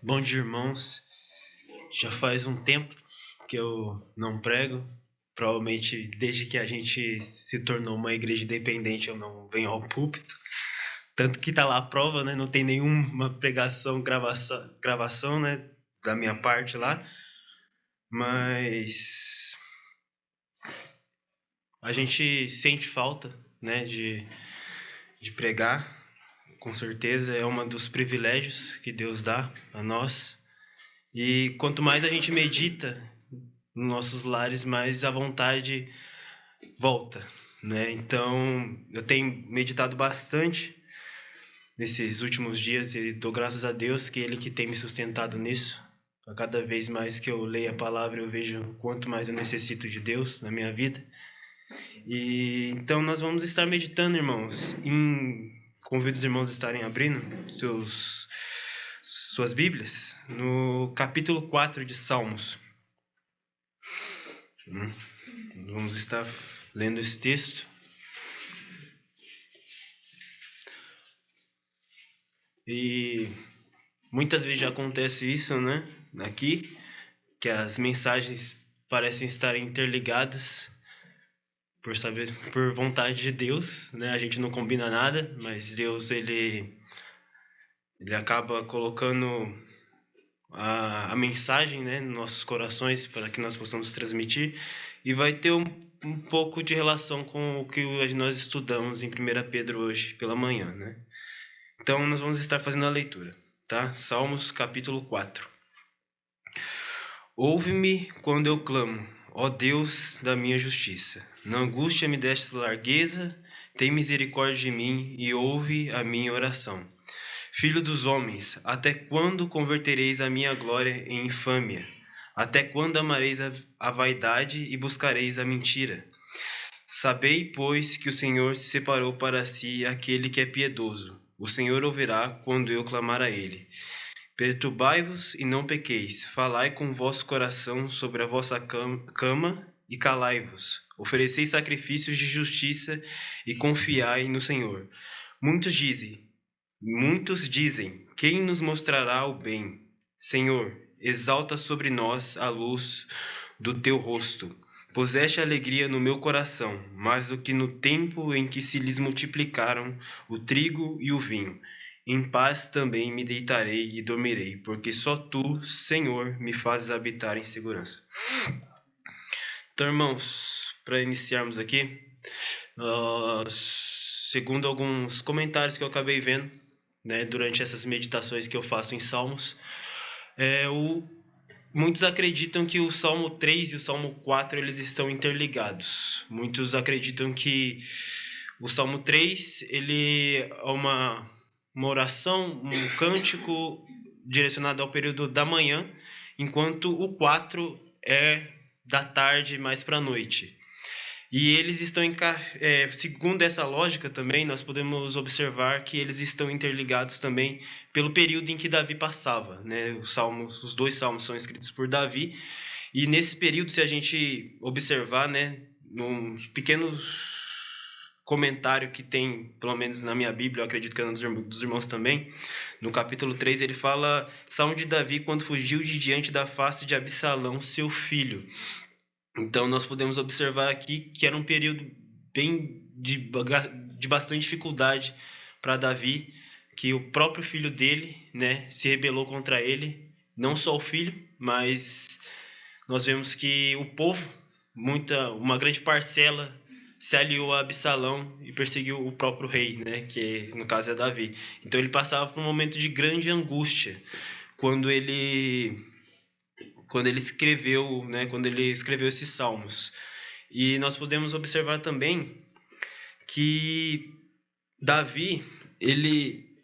Bom dia, irmãos. Já faz um tempo que eu não prego. Provavelmente desde que a gente se tornou uma igreja independente eu não venho ao púlpito. Tanto que tá lá a prova, né? Não tem nenhuma pregação, gravação, né? Da minha parte lá. Mas a gente sente falta, né? De pregar. Com certeza é um dos privilégios que Deus dá a nós. E quanto mais a gente medita nos nossos lares, mais a vontade volta, né? Então, eu tenho meditado bastante nesses últimos dias e dou graças a Deus que Ele que tem me sustentado nisso. A cada vez mais que eu leio a palavra, eu vejo o quanto mais eu necessito de Deus na minha vida. E então nós vamos estar meditando, irmãos. Convido os irmãos a estarem abrindo suas Bíblias no capítulo 4 de Salmos. Vamos estar lendo esse texto. E muitas vezes já acontece isso, né? Aqui, que as mensagens parecem estar interligadas por vontade de Deus, né? A gente não combina nada, mas Deus ele acaba colocando a mensagem, né, nos nossos corações para que nós possamos transmitir, e vai ter um pouco de relação com o que nós estudamos em 1 Pedro hoje pela manhã, né? Então nós vamos estar fazendo a leitura, tá? Salmos capítulo 4. Ouve-me quando eu clamo, ó Deus da minha justiça. Na angústia me deste largueza, tem misericórdia de mim e ouve a minha oração. Filho dos homens, até quando convertereis a minha glória em infâmia? Até quando amareis a vaidade e buscareis a mentira? Sabei, pois, que o Senhor se separou para si aquele que é piedoso. O Senhor ouvirá quando eu clamar a ele. Perturbai-vos e não pequeis. Falai com o vosso coração sobre a vossa cama e calai-vos. Ofereceis sacrifícios de justiça e confiai no Senhor. Muitos dizem, quem nos mostrará o bem? Senhor, exalta sobre nós a luz do teu rosto. Puseste alegria no meu coração, mais do que no tempo em que se lhes multiplicaram o trigo e o vinho. Em paz também me deitarei e dormirei, porque só tu, Senhor, me fazes habitar em segurança. Então, irmãos, para iniciarmos aqui, segundo alguns comentários que eu acabei vendo, né, durante essas meditações que eu faço em Salmos, muitos acreditam que o Salmo 3 e o Salmo 4 eles estão interligados. Muitos acreditam que o Salmo 3 ele é uma oração, um cântico direcionado ao período da manhã, enquanto o 4 é da tarde mais para a noite. E eles estão segundo essa lógica também, nós podemos observar que eles estão interligados também pelo período em que Davi passava, né? Os dois salmos são escritos por Davi, e nesse período, se a gente observar, né, num pequeno comentário que tem, pelo menos na minha Bíblia, eu acredito que é dos irmãos também, no capítulo 3 ele fala: Salmo de Davi quando fugiu de diante da face de Absalão, seu filho. Então nós podemos observar aqui que era um período bem de bastante dificuldade para Davi, que o próprio filho dele, né, se rebelou contra ele, não só o filho, mas nós vemos que o povo, uma grande parcela, se aliou a Absalão e perseguiu o próprio rei, né, que no caso é Davi. Então ele passava por um momento de grande angústia quando ele escreveu, né, esses salmos. E nós podemos observar também que Davi,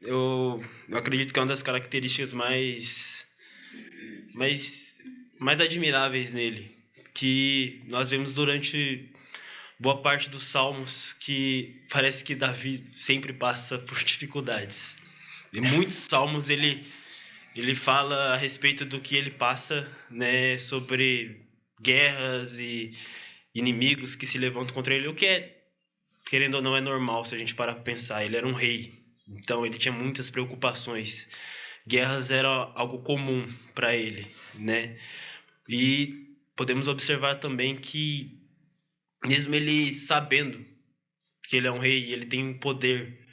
eu acredito que é uma das características mais admiráveis nele, que nós vemos durante boa parte dos salmos, que parece que Davi sempre passa por dificuldades. Em muitos salmos ele fala a respeito do que ele passa, né, sobre guerras e inimigos que se levantam contra ele, o que é, querendo ou não, é normal se a gente parar para pensar. Ele era um rei, então ele tinha muitas preocupações guerras era algo comum para ele, né? E podemos observar também que, mesmo ele sabendo que ele é um rei, ele tem poder,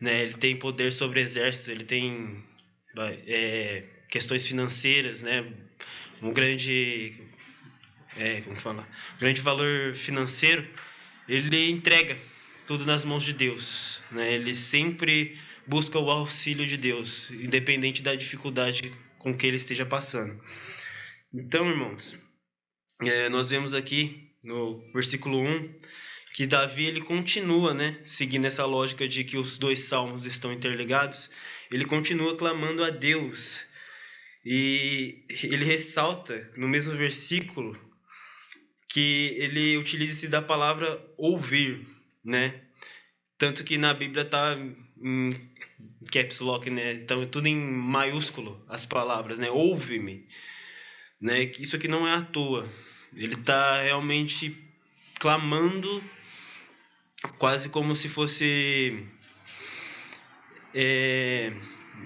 né? Ele tem poder sobre exércitos, ele tem questões financeiras, né? Um grande, como que fala? Um grande valor financeiro. Ele entrega tudo nas mãos de Deus, né? Ele sempre busca o auxílio de Deus, independente da dificuldade com que ele esteja passando. Então, irmãos, nós vemos aqui no versículo 1 que Davi ele continua, né, seguindo essa lógica de que os dois salmos estão interligados. Ele continua clamando a Deus e ele ressalta no mesmo versículo que ele utiliza-se da palavra ouvir, né? Tanto que na Bíblia está em caps lock, né? Então tudo em maiúsculo as palavras, né? Ouve-me, né? Isso aqui não é à toa. Ele está realmente clamando, quase como se fosse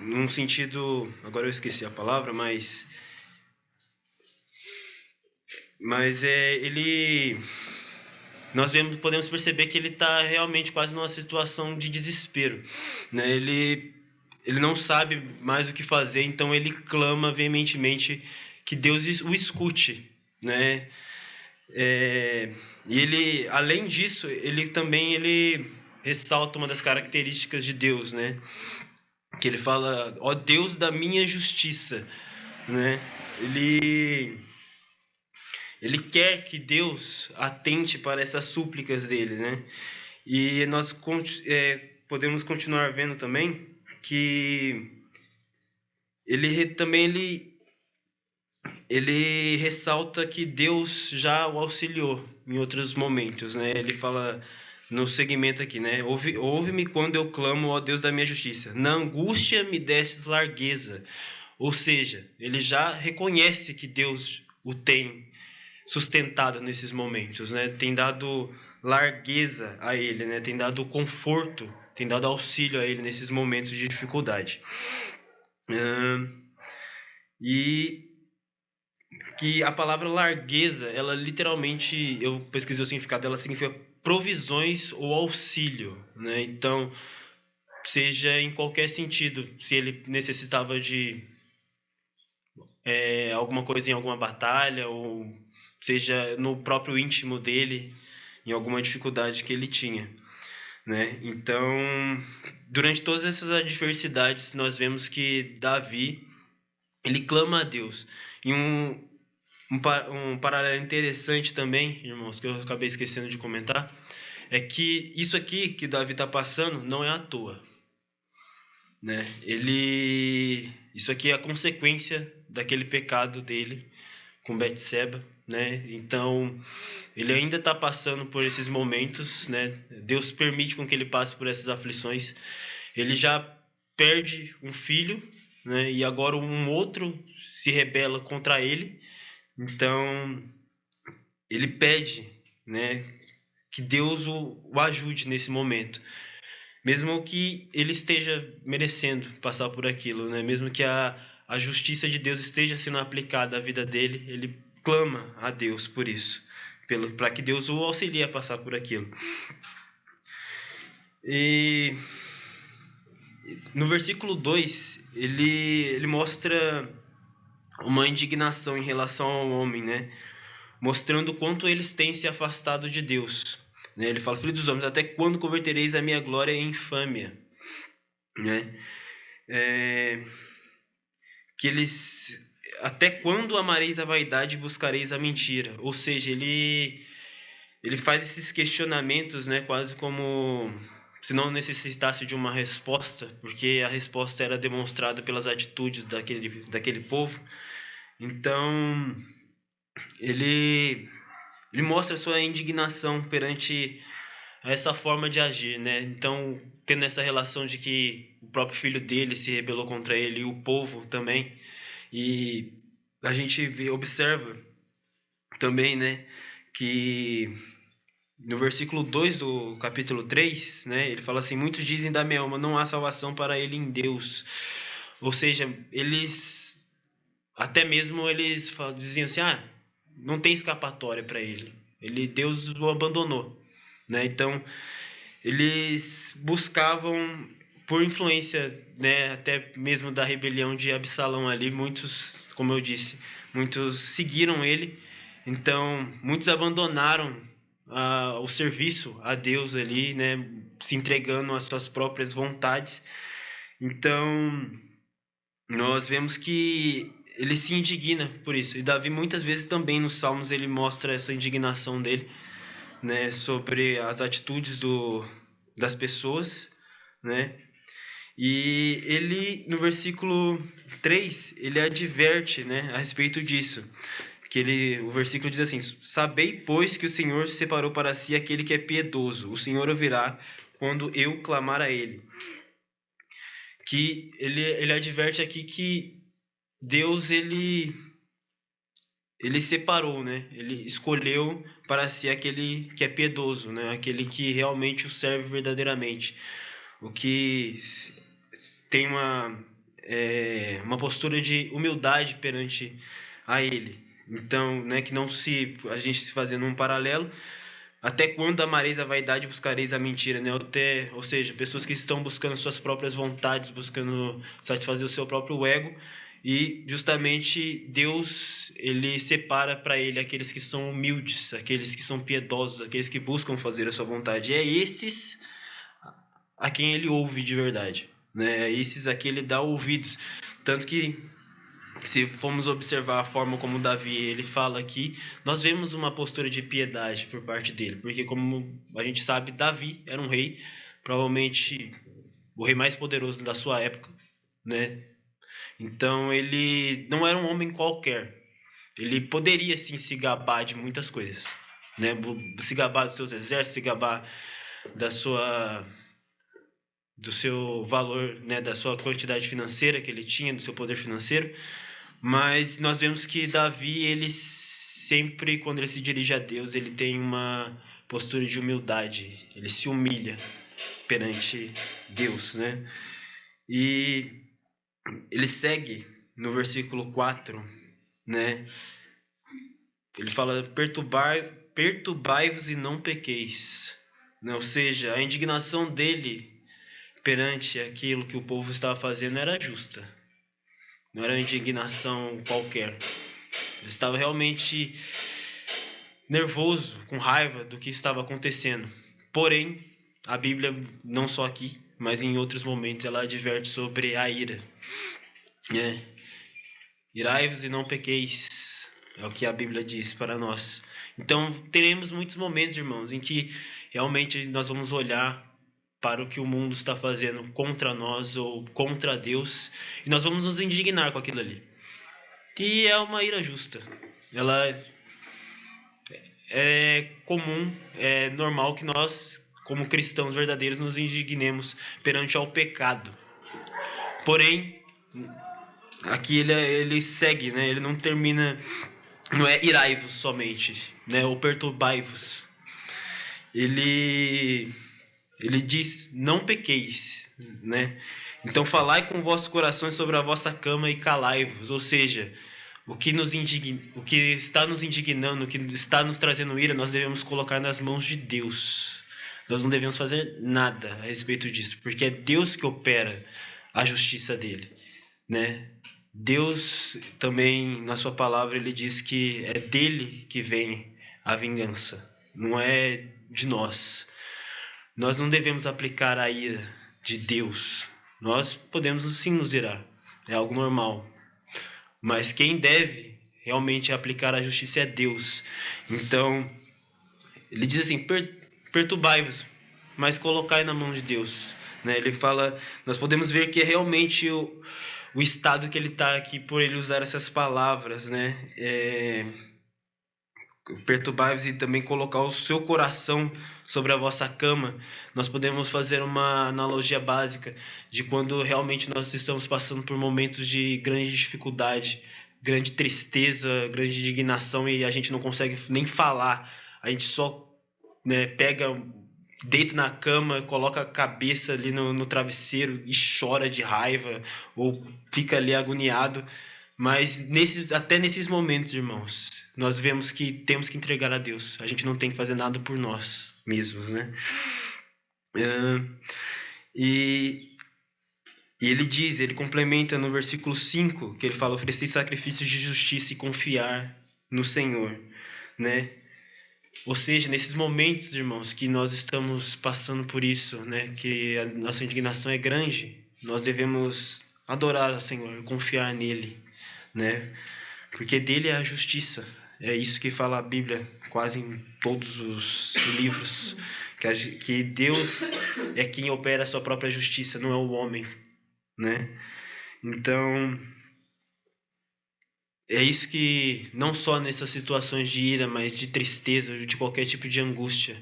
num sentido, agora eu esqueci a palavra, mas ele, nós podemos perceber que ele está realmente quase numa situação de desespero, né? Ele não sabe mais o que fazer, então ele clama veementemente que Deus o escute, né? E ele, além disso, ele ressalta uma das características de Deus, né? Que ele fala, ó Deus da minha justiça, né? Ele quer que Deus atente para essas súplicas dele, né? E nós podemos continuar vendo também que ele ressalta que Deus já o auxiliou em outros momentos, né? Ele fala no segmento aqui, né? Ouve-me quando eu clamo, ó Deus da minha justiça. Na angústia me destes largueza. Ou seja, ele já reconhece que Deus o tem sustentado nesses momentos, né? Tem dado largueza a ele, né? Tem dado conforto, tem dado auxílio a ele nesses momentos de dificuldade. E que a palavra largueza, ela literalmente, eu pesquisei o significado dela, significa provisões ou auxílio, né? Então, seja em qualquer sentido, se ele necessitava de alguma coisa em alguma batalha, ou seja no próprio íntimo dele, em alguma dificuldade que ele tinha, né? Então, durante todas essas adversidades, nós vemos que Davi, ele clama a Deus. E um paralelo interessante também, irmãos, que eu acabei esquecendo de comentar, é que isso aqui que Davi está passando não é à toa, né? Isso aqui é a consequência daquele pecado dele com Betseba, né? Então, ele ainda está passando por esses momentos, né? Deus permite com que ele passe por essas aflições. Ele já perde um filho, né? E agora um outro se rebela contra ele. Então, ele pede, né, que Deus o ajude nesse momento. Mesmo que ele esteja merecendo passar por aquilo, né? Mesmo que a justiça de Deus esteja sendo aplicada à vida dele, ele clama a Deus por isso, para que Deus o auxilie a passar por aquilo. E no versículo 2, ele mostra uma indignação em relação ao homem, né? Mostrando o quanto eles têm se afastado de Deus. Né? Ele fala, filho dos homens, até quando convertereis a minha glória em infâmia? Né? Que eles... Até quando amareis a vaidade e buscareis a mentira? Ou seja, ele faz esses questionamentos, né? Quase como se não necessitasse de uma resposta, porque a resposta era demonstrada pelas atitudes daquele povo. Então, ele mostra sua indignação perante essa forma de agir, né? Então, tendo essa relação de que o próprio filho dele se rebelou contra ele e o povo também, e a gente observa também, né, que no versículo 2 do capítulo 3, né, ele fala assim, muitos dizem da minha alma, não há salvação para ele em Deus. Ou seja, eles até mesmo eles diziam assim, não tem escapatória para ele. Deus o abandonou, né? Então, eles buscavam por influência, né, até mesmo da rebelião de Absalão ali, muitos, como eu disse, muitos seguiram ele. Então, muitos abandonaram o serviço a Deus ali, né, se entregando às suas próprias vontades. Então, nós vemos que ele se indigna por isso. E Davi muitas vezes também nos Salmos ele mostra essa indignação dele, né, sobre as atitudes das pessoas, né? E ele no versículo 3, ele adverte, né, a respeito disso. O versículo diz assim: "Sabei, pois, que o Senhor separou para si aquele que é piedoso. O Senhor ouvirá quando eu clamar a ele." Que ele adverte aqui que Deus ele separou, né? Ele escolheu para si aquele que é piedoso, né? Aquele que realmente o serve verdadeiramente. O que tem uma postura de humildade perante a ele. Então, né, que não se a gente se fazendo um paralelo, até quando amareis a vaidade, buscareis a mentira, né? Ou seja, pessoas que estão buscando suas próprias vontades, buscando satisfazer o seu próprio ego, e justamente Deus, ele separa para ele aqueles que são humildes, aqueles que são piedosos, aqueles que buscam fazer a sua vontade. E é esses a quem ele ouve de verdade, né? É esses a quem ele dá ouvidos. Tanto que se formos observar a forma como Davi ele fala aqui, nós vemos uma postura de piedade por parte dele, porque como a gente sabe, Davi era um rei, provavelmente o rei mais poderoso da sua época, né? Então ele não era um homem qualquer. Ele poderia sim se gabar de muitas coisas, né? Se gabar dos seus exércitos, se gabar da sua do seu valor, né, da sua quantidade financeira que ele tinha, do seu poder financeiro. Mas nós vemos que Davi, ele sempre, quando ele se dirige a Deus, ele tem uma postura de humildade. Ele se humilha perante Deus, né? E ele segue no versículo 4, né? Ele fala: perturbai-vos e não pequeis. Né? Ou seja, a indignação dele perante aquilo que o povo estava fazendo era justa. Não era uma indignação qualquer. Ele estava realmente nervoso, com raiva do que estava acontecendo. Porém, a Bíblia, não só aqui, mas em outros momentos, ela adverte sobre a ira. Irai-vos e não pequeis. É o que a Bíblia diz para nós. Então, teremos muitos momentos, irmãos, em que realmente nós vamos olhar para o que o mundo está fazendo contra nós ou contra Deus, e nós vamos nos indignar com aquilo ali. Que é uma ira justa. Ela é comum, é normal que nós, como cristãos verdadeiros, nos indignemos perante ao pecado. Porém, aqui ele segue, né? Ele não termina, não é irai-vos somente, né? Ou perturbai-vos. Ele diz: não pequeis, né? Então falai com vossos corações sobre a vossa cama e calai-vos. Ou seja, o que está nos indignando, o que está nos trazendo ira, nós devemos colocar nas mãos de Deus. Nós não devemos fazer nada a respeito disso, porque é Deus que opera a justiça dele, né? Deus também, na sua palavra, ele diz que é dele que vem a vingança, não é de nós. Nós não devemos aplicar a ira de Deus. Nós podemos sim nos irar, é algo normal. Mas quem deve realmente aplicar a justiça é Deus. Então, ele diz assim: perturbai-vos, mas colocai na mão de Deus. Né? Ele fala, nós podemos ver que é realmente o estado que ele está aqui por ele usar essas palavras, né? Perturbai-vos e também colocar o seu coração sobre a vossa cama. Nós podemos fazer uma analogia básica de quando realmente nós estamos passando por momentos de grande dificuldade, grande tristeza, grande indignação e a gente não consegue nem falar. A gente só, né, pega deita na cama, coloca a cabeça ali no travesseiro e chora de raiva ou fica ali agoniado. Mas até nesses momentos, irmãos, nós vemos que temos que entregar a Deus. A gente não tem que fazer nada por nós mesmos, né? E ele complementa no versículo 5, que ele fala: oferecer sacrifícios de justiça e confiar no Senhor, né? Ou seja, nesses momentos, irmãos, que nós estamos passando por isso, né, que a nossa indignação é grande, nós devemos adorar ao Senhor, confiar nele, né? Porque dele é a justiça. É isso que fala a Bíblia quase em todos os livros, que Deus é quem opera a sua própria justiça, não é o homem, né? Então, é isso que, não só nessas situações de ira, mas de tristeza, de qualquer tipo de angústia,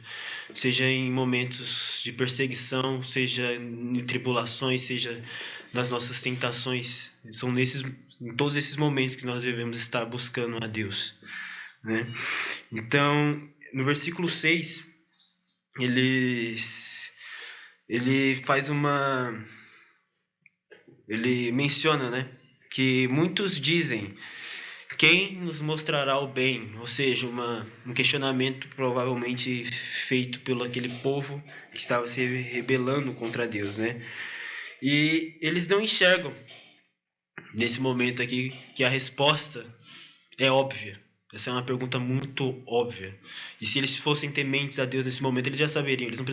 seja em momentos de perseguição, seja em tribulações, seja nas nossas tentações, são em todos esses momentos que nós devemos estar buscando a Deus, né? Então, no versículo 6, ele faz ele menciona, né, que muitos dizem: quem nos mostrará o bem? Ou seja, um questionamento provavelmente feito pelo aquele povo que estava se rebelando contra Deus, né? E eles não enxergam nesse momento aqui que a resposta é óbvia. Essa é uma pergunta muito óbvia. E se eles fossem tementes a Deus nesse momento, eles já saberiam, eles não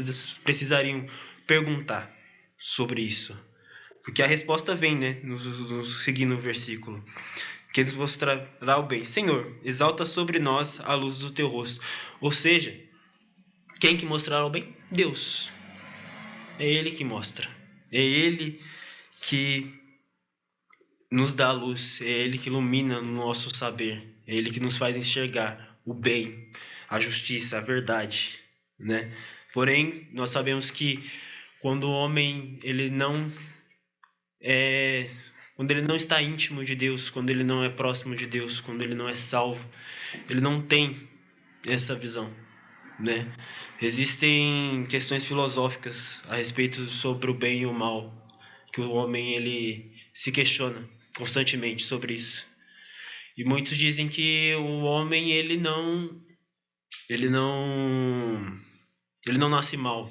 precisariam perguntar sobre isso. Porque a resposta vem, né? Nos seguindo o versículo. Que nos mostrará o bem. Senhor, exalta sobre nós a luz do teu rosto. Ou seja, quem que mostrará o bem? Deus. É Ele que mostra. É Ele que nos dá a luz. É Ele que ilumina o nosso saber. É Ele que nos faz enxergar o bem, a justiça, a verdade, né? Porém, nós sabemos que quando o homem quando ele não está íntimo de Deus, quando ele não é próximo de Deus, quando ele não é salvo, ele não tem essa visão, né? Existem questões filosóficas a respeito sobre o bem e o mal, que o homem ele se questiona constantemente sobre isso. E muitos dizem que o homem ele não ele não nasce mal,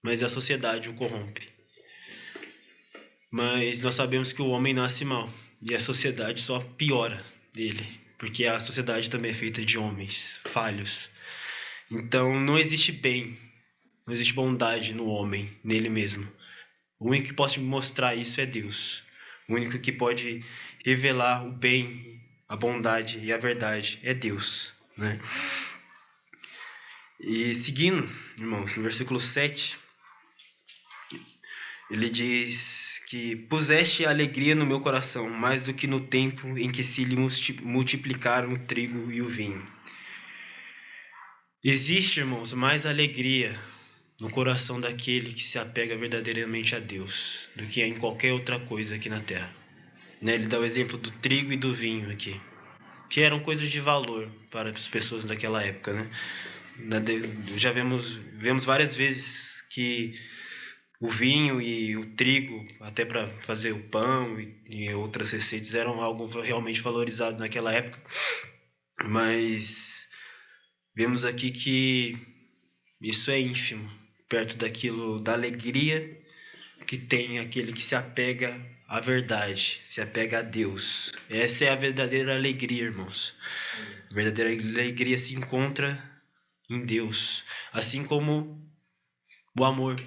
mas a sociedade o corrompe. Mas nós sabemos que o homem nasce mal e a sociedade só piora dele, porque a sociedade também é feita de homens falhos. Então não existe bem, não existe bondade no homem, nele mesmo. O único que pode mostrar isso é Deus. O único que pode revelar o bem, a bondade e a verdade é Deus, né? E seguindo, irmãos, no versículo 7, ele diz que puseste alegria no meu coração, mais do que no tempo em que se lhe multiplicaram o trigo e o vinho. Existe, irmãos, mais alegria no coração daquele que se apega verdadeiramente a Deus do que em qualquer outra coisa aqui na terra. Né? Ele dá o exemplo do trigo e do vinho aqui, que eram coisas de valor para as pessoas daquela época, né? Já vemos várias vezes que o vinho e o trigo, até para fazer o pão e outras receitas, eram algo realmente valorizado naquela época. Mas vemos aqui que isso é ínfimo, perto da alegria que tem aquele que se apega à verdade, se apega a Deus. Essa é a verdadeira alegria, irmãos. A verdadeira alegria se encontra em Deus, assim como o amor,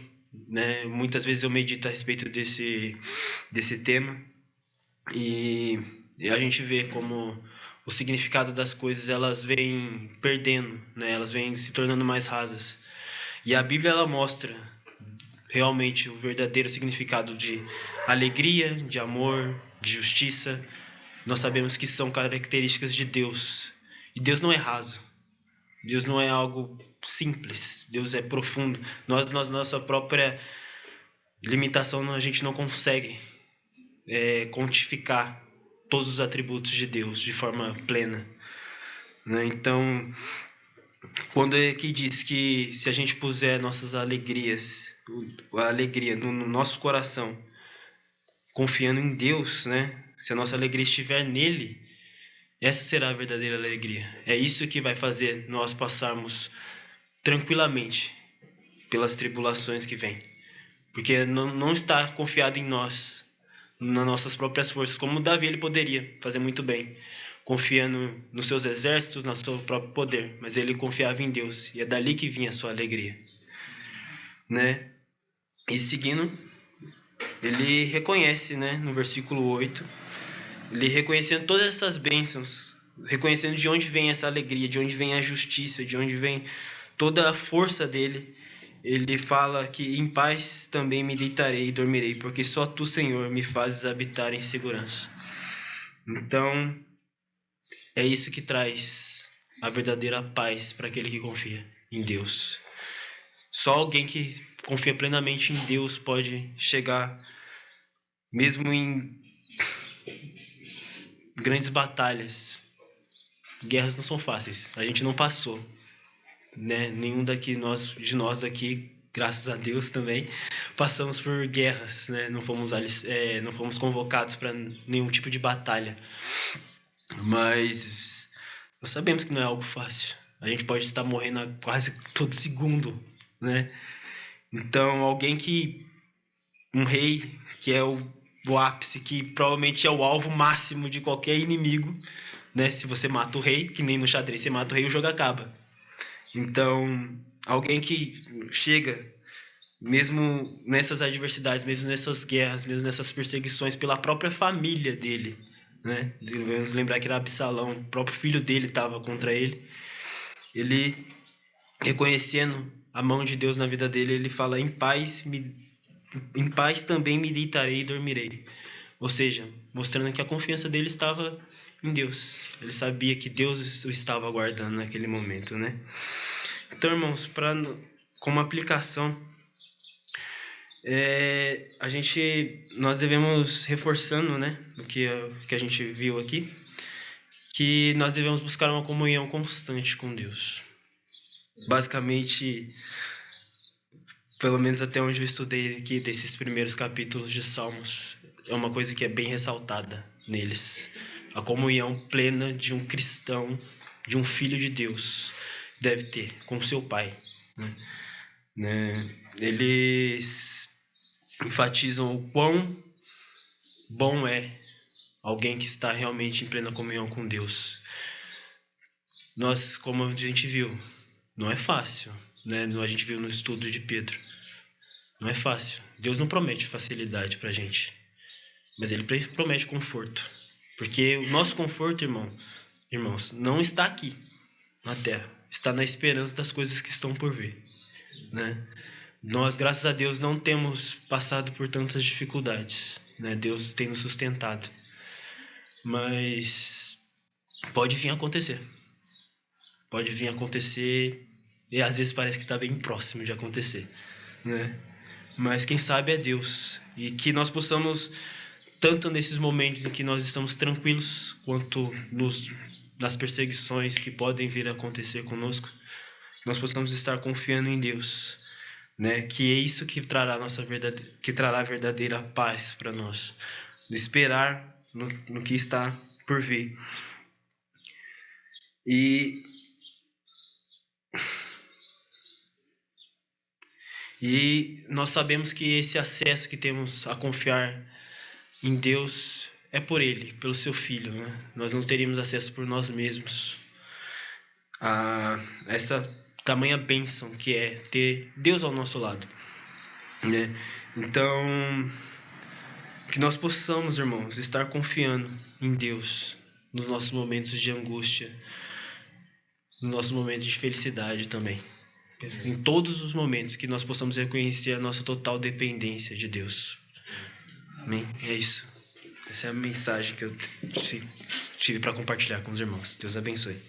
né? Muitas vezes eu medito a respeito desse tema e a gente vê como o significado das coisas elas vêm perdendo, né? Elas vêm se tornando mais rasas. E a Bíblia ela mostra realmente o verdadeiro significado de alegria, de amor, de justiça. Nós sabemos que são características de Deus. E Deus não é raso. Deus não é algo simples. Deus é profundo. Nossa própria limitação, a gente não consegue quantificar todos os atributos de Deus de forma plena, né? Então, quando é que diz que se a gente puser nossas alegrias, a alegria no nosso coração, confiando em Deus, né? Se a nossa alegria estiver nele, essa será a verdadeira alegria. É isso que vai fazer nós passarmos tranquilamente pelas tribulações que vêm. Porque não está confiado em nós, nas nossas próprias forças, como Davi ele poderia fazer muito bem, confiando nos seus exércitos, no seu próprio poder, mas ele confiava em Deus, e é dali que vinha a sua alegria, né? E seguindo, ele reconhece, né, no versículo 8, ele reconhecendo todas essas bênçãos, reconhecendo de onde vem essa alegria, de onde vem a justiça, de onde vem toda a força dele, ele fala que em paz também me deitarei e dormirei, porque só tu, Senhor, me fazes habitar em segurança. Então, é isso que traz a verdadeira paz para aquele que confia em Deus. Só alguém que confia plenamente em Deus pode chegar, mesmo em grandes batalhas. Guerras não são fáceis, a gente não passou, né? Nenhum de nós aqui, graças a Deus também, passamos por guerras, né? Não fomos convocados para nenhum tipo de batalha, mas nós sabemos que não é algo fácil. A gente pode estar morrendo a quase todo segundo, né? Então, um rei que é o ápice, que provavelmente é o alvo máximo de qualquer inimigo, né? Se você mata o rei, que nem no xadrez, você mata o rei, o jogo acaba. Então, alguém que chega, mesmo nessas adversidades, mesmo nessas guerras, mesmo nessas perseguições, pela própria família dele, né? Devemos lembrar que era Absalão, o próprio filho dele estava contra ele. Ele, reconhecendo a mão de Deus na vida dele, ele fala: em paz também me deitarei e dormirei. Ou seja, mostrando que a confiança dele estava em Deus. Ele sabia que Deus o estava aguardando naquele momento, né? Então, irmãos, como aplicação, nós devemos reforçando, né, o que a gente viu aqui, que nós devemos buscar uma comunhão constante com Deus. Basicamente, pelo menos até onde eu estudei aqui desses primeiros capítulos de Salmos, é uma coisa que é bem ressaltada neles. A comunhão plena de um cristão, de um filho de Deus, deve ter com seu Pai, né? Eles enfatizam o quão bom é alguém que está realmente em plena comunhão com Deus. Nós, como a gente viu, não é fácil, né? A gente viu no estudo de Pedro. Não é fácil. Deus não promete facilidade pra gente, mas ele promete conforto. Porque o nosso conforto, irmãos, não está aqui na terra. Está na esperança das coisas que estão por vir, né? Nós, graças a Deus, não temos passado por tantas dificuldades, né? Deus tem nos sustentado. Mas pode vir a acontecer. Pode vir a acontecer e às vezes parece que está bem próximo de acontecer, né? Mas quem sabe é Deus. E que nós possamos, tanto nesses momentos em que nós estamos tranquilos, quanto nas perseguições que podem vir a acontecer conosco, nós possamos estar confiando em Deus, né? Que é isso que trará a verdadeira paz para nós. Esperar no que está por vir. E nós sabemos que esse acesso que temos a confiar em Deus é por Ele, pelo Seu Filho, né? Nós não teríamos acesso por nós mesmos a essa tamanha bênção que é ter Deus ao nosso lado, né? Então, que nós possamos, irmãos, estar confiando em Deus nos nossos momentos de angústia, nos nossos momentos de felicidade também. Em todos os momentos que nós possamos reconhecer a nossa total dependência de Deus. Amém? É isso. Essa é a mensagem que eu tive para compartilhar com os irmãos. Deus abençoe.